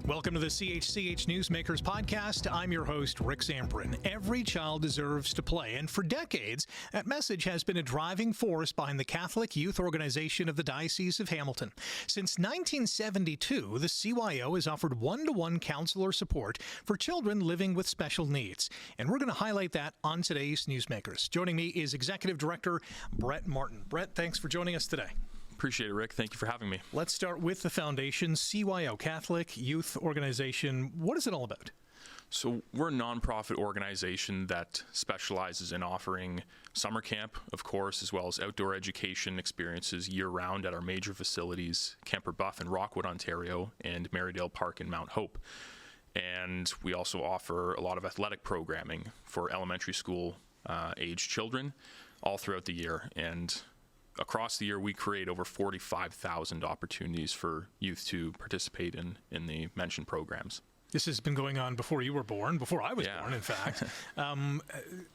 Welcome to the CHCH Newsmakers podcast. I'm your host, Rick Zamperin. Every child deserves to play, and for decades, that message has been a driving force behind the Catholic Youth Organization of the Diocese of Hamilton. Since 1972, the CYO has offered one-to-one counselor support for children living with special needs, and we're going to highlight that on today's Newsmakers. Joining me is Executive Director Brett Martin. Brett, thanks for joining us today. Appreciate it, Rick. Thank you for having me. Let's start with the foundation, CYO, Catholic Youth Organization. What is it all about? So we're a nonprofit organization that specializes in offering summer camp, of course, as well as outdoor education experiences year-round at our major facilities, Camp Rebuff in Rockwood, Ontario, and Marydale Park in Mount Hope. And we also offer a lot of athletic programming for elementary school age children all throughout the year. And across the year, we create over 45,000 opportunities for youth to participate in the mentioned programs. This has been going on before you were born, before I was born, in fact.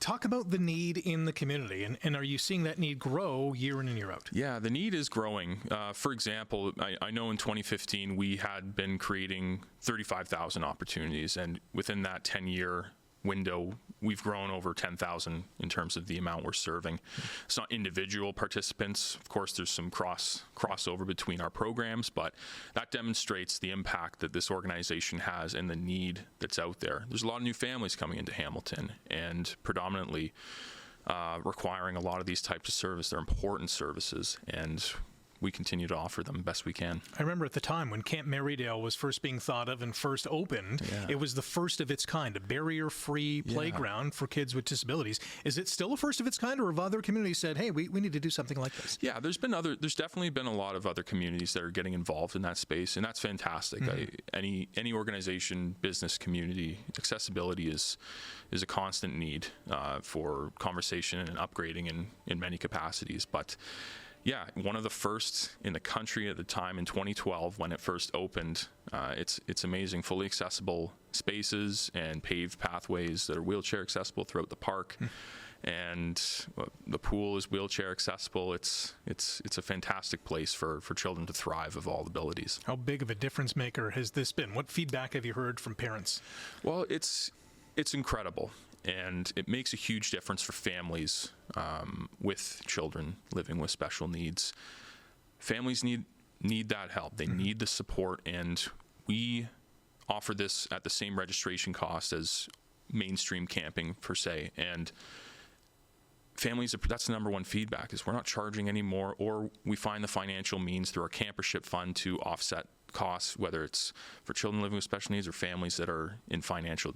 Talk about the need in the community, and are you seeing that need grow year in and year out? Yeah, the need is growing. For example, I know in 2015 we had been creating 35,000 opportunities, and within that 10-year window, we've grown over 10,000 in terms of the amount we're serving. It's not individual participants. Of course, there's some crossover between our programs, but that demonstrates the impact that this organization has and the need that's out there. There's a lot of new families coming into Hamilton and predominantly requiring a lot of these types of service. They're important services, and we continue to offer them best we can. I remember at the time when Camp Marydale was first being thought of and first opened, It was the first of its kind, a barrier-free playground for kids with disabilities. Is it still a first of its kind, or have other communities said, hey, we need to do something like this? Yeah, there's definitely been a lot of other communities that are getting involved in that space, and that's fantastic. Any organization, business, community, accessibility is a constant need for conversation and upgrading in many capacities. But yeah, one of the first in the country at the time in 2012 when it first opened. It's amazing, fully accessible spaces and paved pathways that are wheelchair accessible throughout the park. And the pool is wheelchair accessible. It's a fantastic place for children to thrive of all abilities. How big of a difference maker has this been? What feedback have you heard from parents? Well, it's incredible. And it makes a huge difference for families with children living with special needs. Families need that help. They need the support, and we offer this at the same registration cost as mainstream camping per se. And families, that's the number one feedback, is we're not charging anymore, or we find the financial means through our campership fund to offset costs, whether it's for children living with special needs or families that are in financial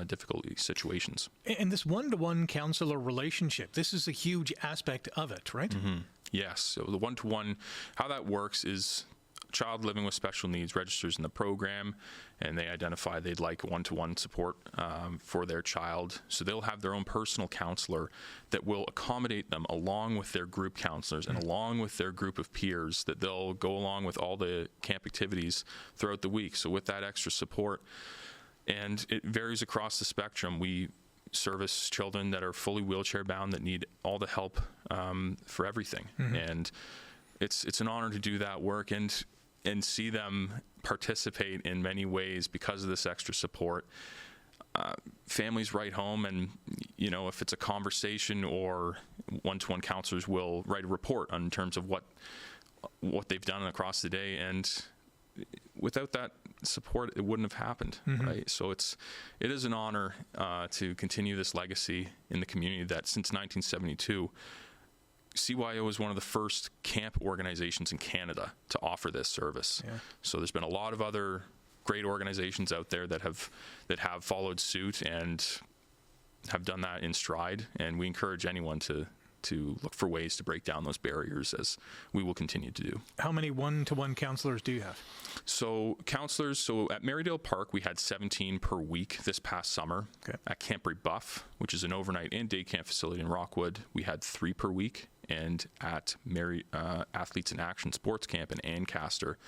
difficulty situations. And this one-to-one counselor relationship, this is a huge aspect of it, right? Yes. So the one-to-one, how that works is a child living with special needs registers in the program, and they identify they'd like one-to-one support for their child. So they'll have their own personal counselor that will accommodate them along with their group counselors and along with their group of peers, that they'll go along with all the camp activities throughout the week. So with that extra support, and it varies across the spectrum. We service children that are fully wheelchair bound that need all the help for everything. And it's an honor to do that work and see them participate in many ways because of this extra support. Families write home, and if it's a conversation, or one-to-one counselors will write a report in terms of what they've done across the day, and without that support, it wouldn't have happened, right? So it is an honor to continue this legacy in the community that since 1972, CYO is one of the first camp organizations in Canada to offer this service. So there's been a lot of other great organizations out there that have followed suit and have done that in stride, and we encourage anyone to look for ways to break down those barriers, as we will continue to do. How many one-to-one counselors do you have? So at Marydale Park, we had 17 per week this past summer. At Camp Rebuff, which is an overnight and day camp facility in Rockwood, we had 3 per week. And at Athletes in Action Sports Camp in Ancaster,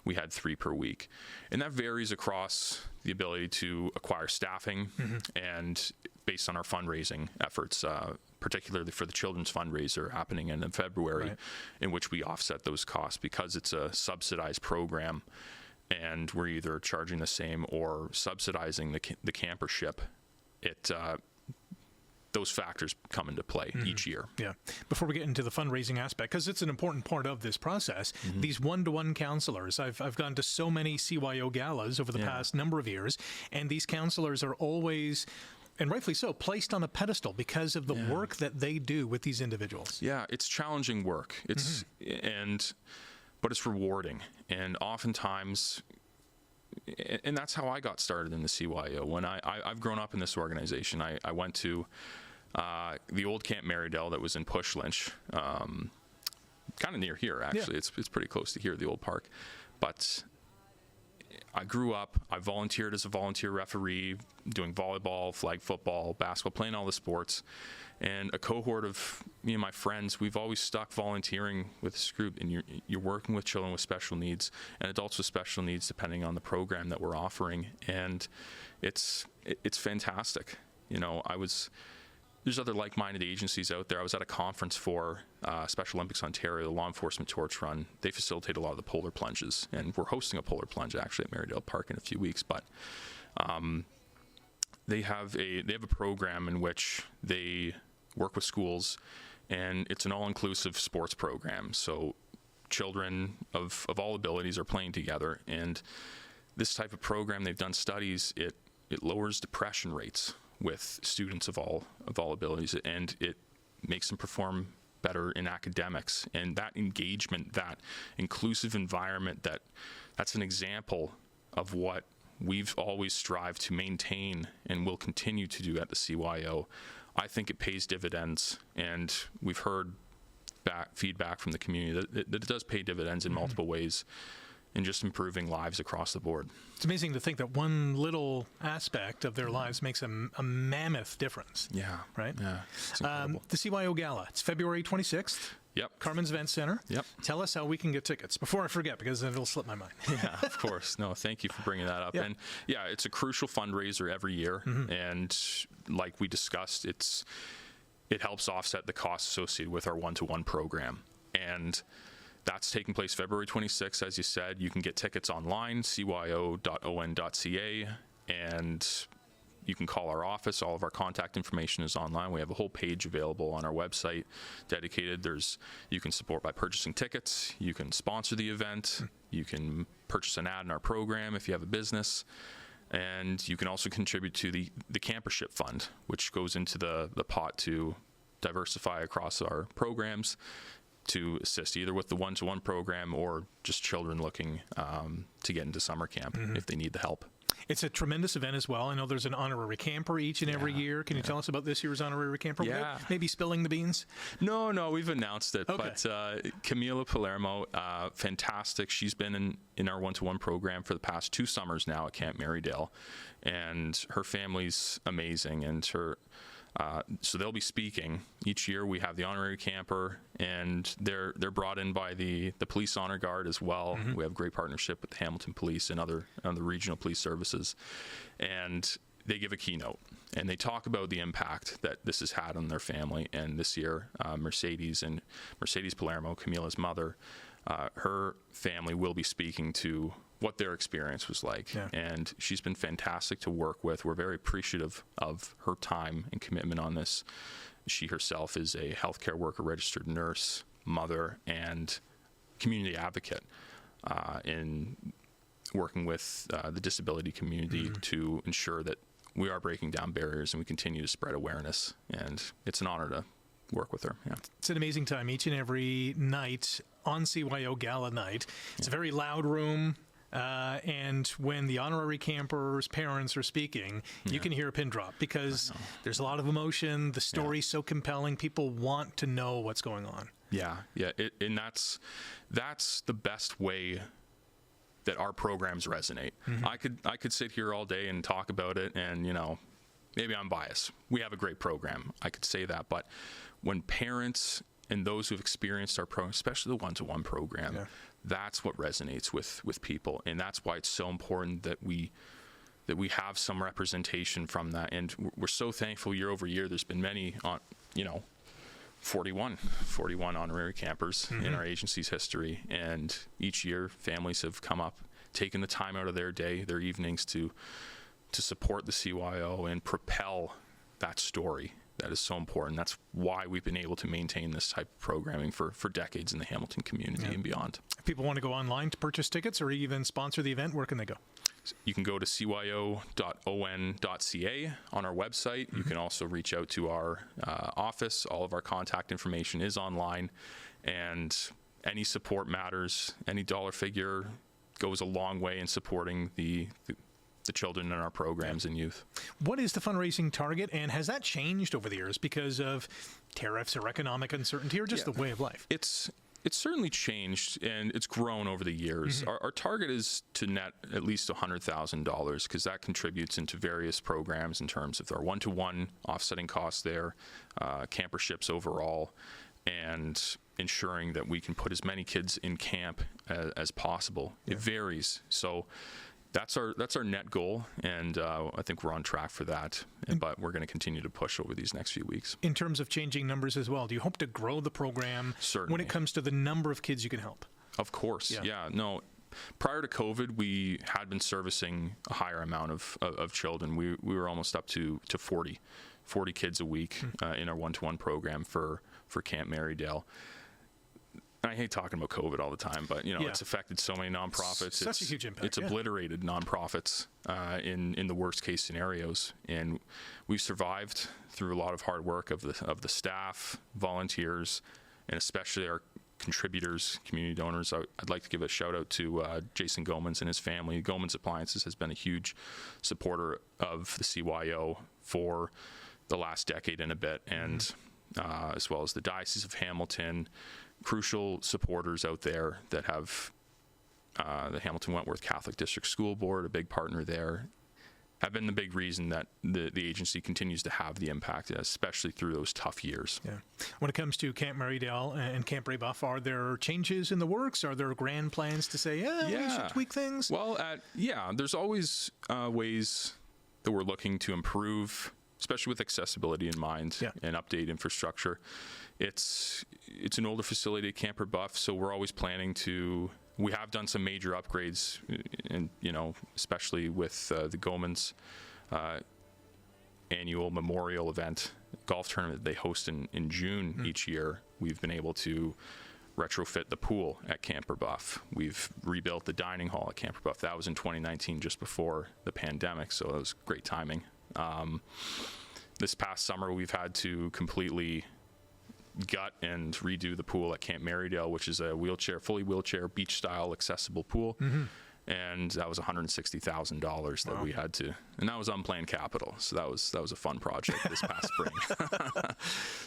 we had 3 per week. And that varies across the ability to acquire staffing and based on our fundraising efforts, particularly for the children's fundraiser happening in February, in which we offset those costs because it's a subsidized program. and we're either charging the same or subsidizing the campership, those factors come into play each year. Yeah. Before we get into the fundraising aspect, because it's an important part of this process, these one-to-one counselors, I've gone to so many CYO galas over the past number of years, and these counselors are always, and rightfully so, placed on a pedestal because of the work that they do with these individuals. Yeah, it's challenging work. It's but it's rewarding, and oftentimes. And that's how I got started in the CYO. When I've grown up in this organization, I went to the old Camp Marydale that was in Push-Lynch, kind of near here, actually. It's pretty close to here, the old park. But I grew up, I volunteered as a volunteer referee, doing volleyball, flag football, basketball, playing all the sports. And a cohort of me and my friends, we've always stuck volunteering with this group, and you're working with children with special needs and adults with special needs, depending on the program that we're offering. And it's fantastic. You know, there's other like-minded agencies out there. I was at a conference for Special Olympics Ontario, the Law Enforcement Torch Run. They facilitate a lot of the polar plunges, and we're hosting a polar plunge actually at Marydale Park in a few weeks. But they have a program in which they work with schools, and it's an all-inclusive sports program. So children of all abilities are playing together, and this type of program, they've done studies, it lowers depression rates with students of all abilities, and it makes them perform better in academics. And that engagement, that inclusive environment, that's an example of what we've always strived to maintain and will continue to do at the CYO. I think it pays dividends, and we've heard feedback from the community that it does pay dividends in multiple ways, in just improving lives across the board. It's amazing to think that one little aspect of their lives makes a mammoth difference. Yeah. Right? Yeah. It's incredible. The CYO Gala, it's February 26th. Yep. Carmen's Event Center. Yep. Tell us how we can get tickets before I forget, because it'll slip my mind. Yeah, of course. No, thank you for bringing that up. Yep. And yeah, it's a crucial fundraiser every year. And like we discussed, it helps offset the costs associated with our one-to-one program. And that's taking place February 26th, as you said. You can get tickets online, cyo.on.ca, and you can call our office. All of our contact information is online. We have a whole page available on our website dedicated. You can support by purchasing tickets. You can sponsor the event. You can purchase an ad in our program if you have a business. And you can also contribute to the campership fund, which goes into the pot to diversify across our programs, to assist either with the one-to-one program or just children looking to get into summer camp if they need the help. It's a tremendous event as well. I know there's an honorary camper each and every year. Can you tell us about this year's honorary camper? Yeah. Maybe spilling the beans? No, we've announced it. Okay. But Camila Palermo, fantastic. She's been in our one-to-one program for the past 2 summers now at Camp Marydale, and her family's amazing. And so they'll be speaking each year. We have the honorary camper, and they're brought in by the police honor guard as well. We have a great partnership with the Hamilton Police and other regional police services, and they give a keynote and they talk about the impact that this has had on their family. And this year, Mercedes Palermo, Camila's mother, her family will be speaking to what their experience was like. Yeah. And she's been fantastic to work with. We're very appreciative of her time and commitment on this. She herself is a healthcare worker, registered nurse, mother, and community advocate in working with the disability community to ensure that we are breaking down barriers and we continue to spread awareness. And it's an honor to work with her. Yeah. It's an amazing time each and every night on CYO Gala night. It's a very loud room. And when the honorary campers' parents are speaking, you can hear a pin drop because there's a lot of emotion. The story's so compelling. People want to know what's going on. Yeah. And that's the best way that our programs resonate. I could sit here all day and talk about it, and maybe I'm biased. We have a great program. I could say that, but when parents and those who've experienced our program, especially the one-to-one program, that's what resonates with people, and that's why it's so important that we have some representation from that. And we're so thankful year over year. There's been many 41 honorary campers in our agency's history, and each year families have come up taking the time out of their day, their evenings to support the CYO and propel that story. That is so important. That's why we've been able to maintain this type of programming for decades in the Hamilton community and beyond. If people want to go online to purchase tickets or even sponsor the event, where can they go? You can go to cyo.on.ca on our website. You can also reach out to our office. All of our contact information is online, and any support matters. Any dollar figure goes a long way in supporting the children in our programs and youth. What is the fundraising target, and has that changed over the years because of tariffs or economic uncertainty or just the way of life? It's certainly changed, and it's grown over the years. Our target is to net at least $100,000 because that contributes into various programs in terms of our one-to-one offsetting costs there, camperships overall, and ensuring that we can put as many kids in camp as possible. It varies. So that's our net goal, and I think we're on track for that, but we're going to continue to push over these next few weeks. In terms of changing numbers as well, do you hope to grow the program when it comes to the number of kids you can help? Of course, no. Prior to COVID, we had been servicing a higher amount of children. We were almost up to 40 kids a week in our one-to-one program for Camp Marydale. I hate talking about COVID all the time, but it's affected so many nonprofits. Such a huge impact. It's obliterated nonprofits in the worst case scenarios, and we've survived through a lot of hard work of the staff, volunteers, and especially our contributors, community donors. I'd like to give a shout out to Jason Gomans and his family. Gomans Appliances has been a huge supporter of the CYO for the last decade and a bit, and as well as the Diocese of Hamilton. Crucial supporters out there that have the Hamilton Wentworth Catholic District School Board, a big partner there, have been the big reason that the agency continues to have the impact, especially through those tough years. Yeah. When it comes to Camp Marydale and Camp Brébeuf, are there changes in the works? Are there grand plans to say, we should tweak things? Well, there's always ways that we're looking to improve, especially with accessibility in mind and update infrastructure. It's an older facility at Camp Brébeuf, so we're always planning to. We have done some major upgrades, and especially with the Gomans annual memorial event, golf tournament they host in June each year. We've been able to retrofit the pool at Camp Brébeuf. We've rebuilt the dining hall at Camp Brébeuf. That was in 2019, just before the pandemic, so it was great timing. This past summer, we've had to completely gut and redo the pool at Camp Marydale, which is a fully wheelchair, beach-style accessible pool. And that was $160,000 that we had to, and that was unplanned capital. So that was a fun project this past spring.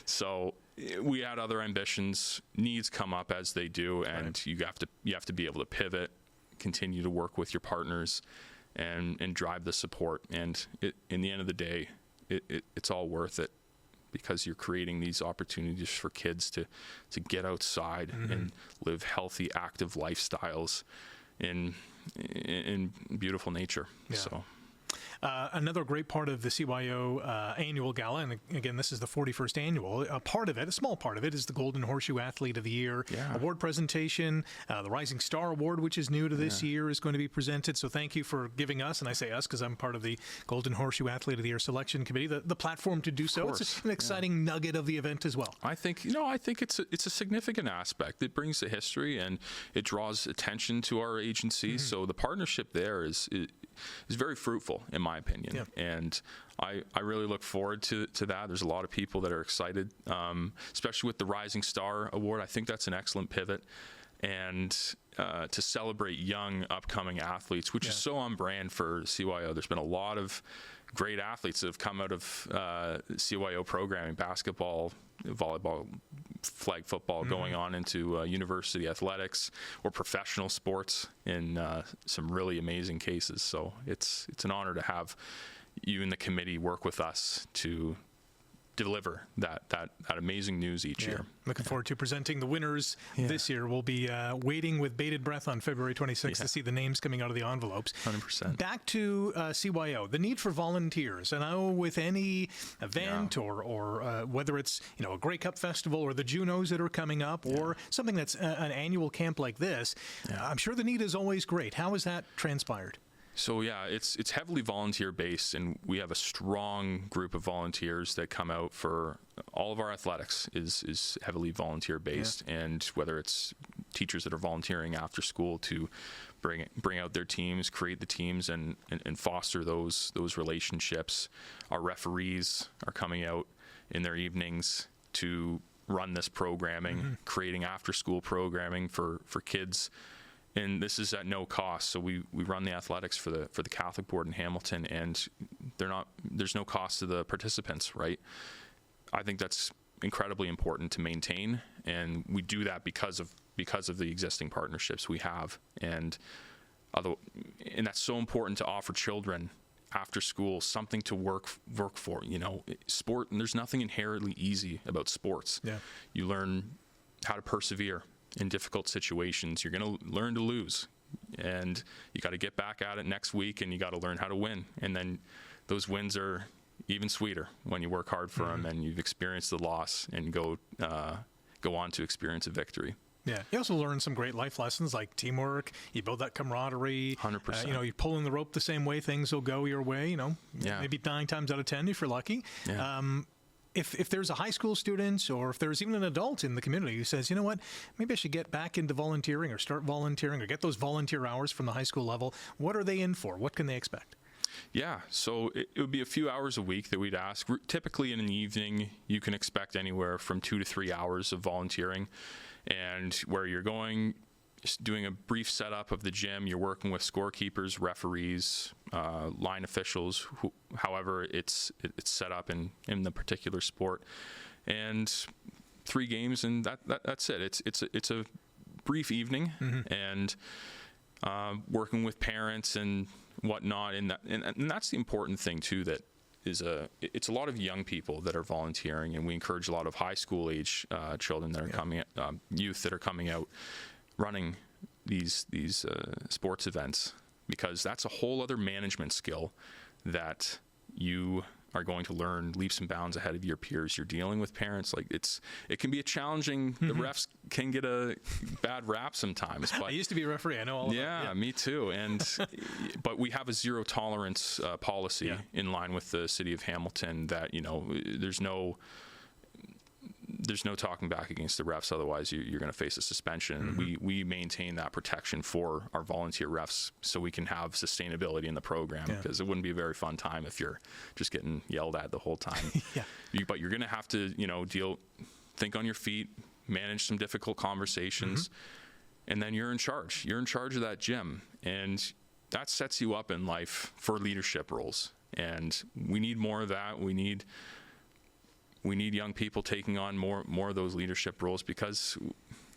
So we had other ambitions. Needs come up as they do, and you have to be able to pivot, continue to work with your partners, and drive the support. And in the end of the day, it's all worth it, because you're creating these opportunities for kids to get outside and live healthy, active lifestyles in beautiful nature. So Another great part of the CYO annual gala, and again, this is the 41st annual, a small part of it, is the Golden Horseshoe Athlete of the Year award presentation. The Rising Star Award, which is new to this year, is going to be presented. So thank you for giving us, and I say us because I'm part of the Golden Horseshoe Athlete of the Year selection committee, the platform to do so. It's an exciting nugget of the event as well. I think it's a significant aspect. It brings the history and it draws attention to our agency. So the partnership there is very fruitful, in my opinion. And I really look forward to that. There's a lot of people that are excited, especially with the Rising Star Award. I think that's an excellent pivot. And to celebrate young, upcoming athletes, which is so on brand for CYO. There's been a lot of great athletes that have come out of CYO programming, basketball, volleyball, flag football, going on into university athletics or professional sports in some really amazing cases. So it's an honor to have you and the committee work with us to deliver that amazing news each year. Looking forward to presenting the winners this year. We'll be waiting with bated breath on February 26th to see the names coming out of the envelopes. 100%. Back to CYO, the need for volunteers. And I know with any event or whether it's a Grey Cup festival or the Junos that are coming up or something that's an annual camp like this, I'm sure the need is always great. How has that transpired? So it's heavily volunteer based, and we have a strong group of volunteers that come out for all of our athletics is heavily volunteer based, and whether it's teachers that are volunteering after school to bring out their teams, create the teams, and foster those relationships. Our referees are coming out in their evenings to run this programming, creating after school programming for kids. And this is at no cost. So we run the athletics for the Catholic Board in Hamilton, and there's no cost to the participants, right? I think that's incredibly important to maintain, and we do that because of the existing partnerships we have, and that's so important to offer children after school something to work for. Sport, and there's nothing inherently easy about sports. You learn how to persevere in difficult situations. You're going to learn to lose, and you got to get back at it next week, and you got to learn how to win. And then those wins are even sweeter when you work hard for them and you've experienced the loss and go on to experience a victory. Yeah, you also learn some great life lessons like teamwork. You build that camaraderie. 100%. You're pulling the rope the same way, things will go your way. Maybe 9 times out of 10 if you're lucky. Yeah. If there's a high school student or if there's even an adult in the community who says, you know what, maybe I should get back into volunteering or start volunteering or get those volunteer hours from the high school level, what are they in for? What can they expect? Yeah, so it would be a few hours a week that we'd ask. Typically in an evening, you can expect anywhere from 2 to 3 hours of volunteering, and where you're going, just doing a brief setup of the gym, you're working with scorekeepers, referees, line officials, however it's set up in the particular sport, and 3 games, and that's it. It's a brief evening, and working with parents and whatnot, and that's the important thing too. That is it's a lot of young people that are volunteering, and we encourage a lot of high school age children that are coming, youth that are coming out, running these sports events, because that's a whole other management skill that you are going to learn leaps and bounds ahead of your peers. You're dealing with parents. It can be a challenging, the refs can get a bad rap sometimes. But I used to be a referee. I know all about it. Yeah, me too. And but we have a zero tolerance policy in line with the city of Hamilton that, there's no talking back against the refs. Otherwise, you're going to face a suspension. We maintain that protection for our volunteer refs so we can have sustainability in the program, because it wouldn't be a very fun time if you're just getting yelled at the whole time. But you're going to have to, think on your feet, manage some difficult conversations, and then you're in charge. You're in charge of that gym, and that sets you up in life for leadership roles. And we need more of that. We need young people taking on more of those leadership roles, because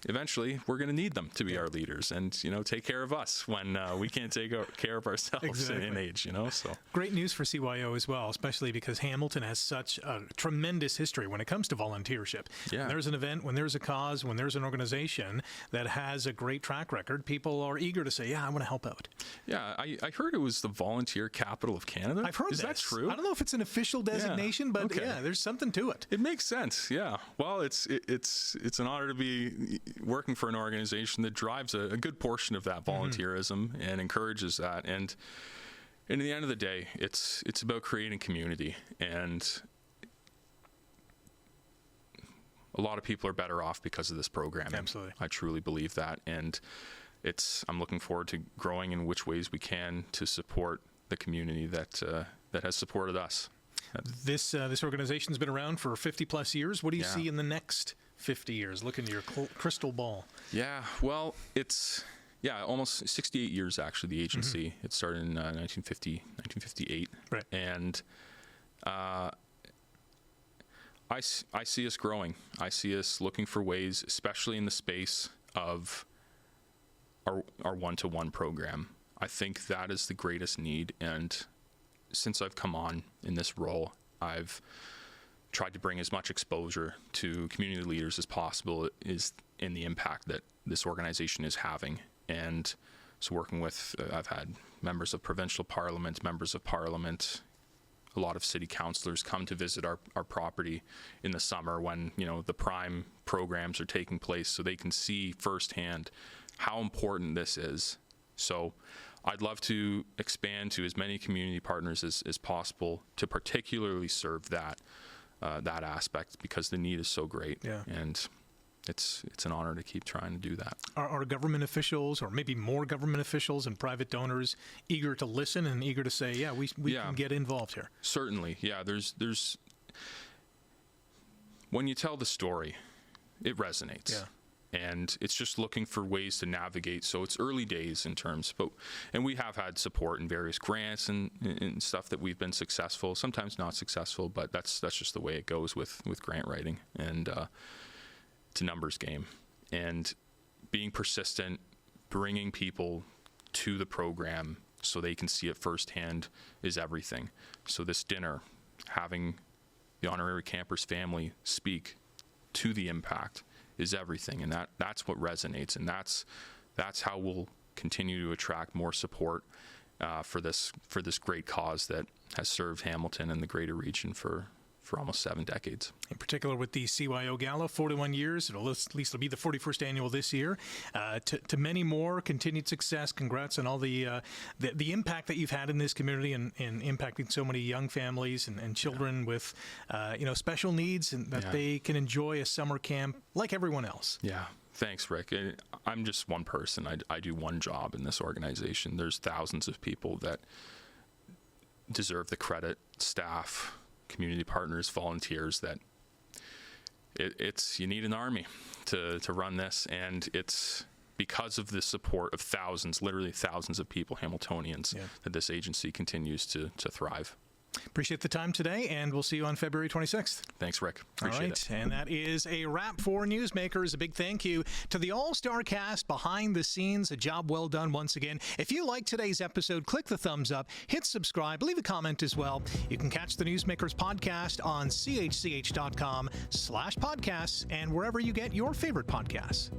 eventually we're going to need them to be our leaders and, take care of us when we can't take care of ourselves in age, so. Great news for CYO as well, especially because Hamilton has such a tremendous history when it comes to volunteership. When there's an event, when there's a cause, when there's an organization that has a great track record, people are eager to say, I want to help out. Yeah, I heard it was the volunteer capital of Canada. I've heard Is that true? I don't know if it's an official designation, but there's something to it. It makes sense, yeah. Well, it's an honor to be working for an organization that drives a good portion of that volunteerism and encourages that. And at the end of the day, it's about creating community, and a lot of people are better off because of this programming. Absolutely. I truly believe that, and I'm looking forward to growing in which ways we can to support the community that has supported us. This organization's been around for 50 plus years. What do you see in the next 50 years? Look into your crystal ball. Yeah, well, it's almost 68 years actually, the agency. It started in 1958. Right. And I see us growing. I see us looking for ways, especially in the space of our one-to-one program. I think that is the greatest need, and since I've come on in this role, I've tried to bring as much exposure to community leaders as possible is in the impact that this organization is having. And so working with, I've had members of provincial parliament, members of parliament, a lot of city councillors come to visit our property in the summer when, the prime programs are taking place, so they can see firsthand how important this is. So I'd love to expand to as many community partners as possible to particularly serve that aspect, because the need is so great. Yeah. And it's an honor to keep trying to do that. Are government officials, or maybe more government officials and private donors, eager to listen and eager to say, yeah, we can get involved here? Certainly, yeah. There's when you tell the story, it resonates. Yeah. And it's just looking for ways to navigate. So it's early days in terms, and we have had support in various grants and stuff that we've been successful, sometimes not successful, but that's just the way it goes with grant writing. And it's a numbers game. And being persistent, bringing people to the program so they can see it firsthand is everything. So this dinner, having the honorary campers family speak to the impact is everything, and that's what resonates, and that's how we'll continue to attract more support for this great cause that has served Hamilton and the greater region for almost 7 decades. In particular with the CYO Gala, 41 years, at least it'll be the 41st annual this year. To many more, continued success. Congrats on all the impact that you've had in this community and impacting so many young families and children with special needs, and that they can enjoy a summer camp like everyone else. Yeah. Thanks, Rick. I'm just one person. I do one job in this organization. There's thousands of people that deserve the credit, staff, community partners, volunteers, that you need an army to run this, and it's because of the support of thousands, literally thousands of people, Hamiltonians, that this agency continues to thrive. Appreciate the time today, and we'll see you on February 26th. Thanks, Rick. Appreciate it. And that is a wrap for Newsmakers. A big thank you to the all-star cast behind the scenes. A job well done once again. If you like today's episode, click the thumbs up, hit subscribe, leave a comment as well. You can catch the Newsmakers podcast on chch.com/podcasts and wherever you get your favorite podcasts.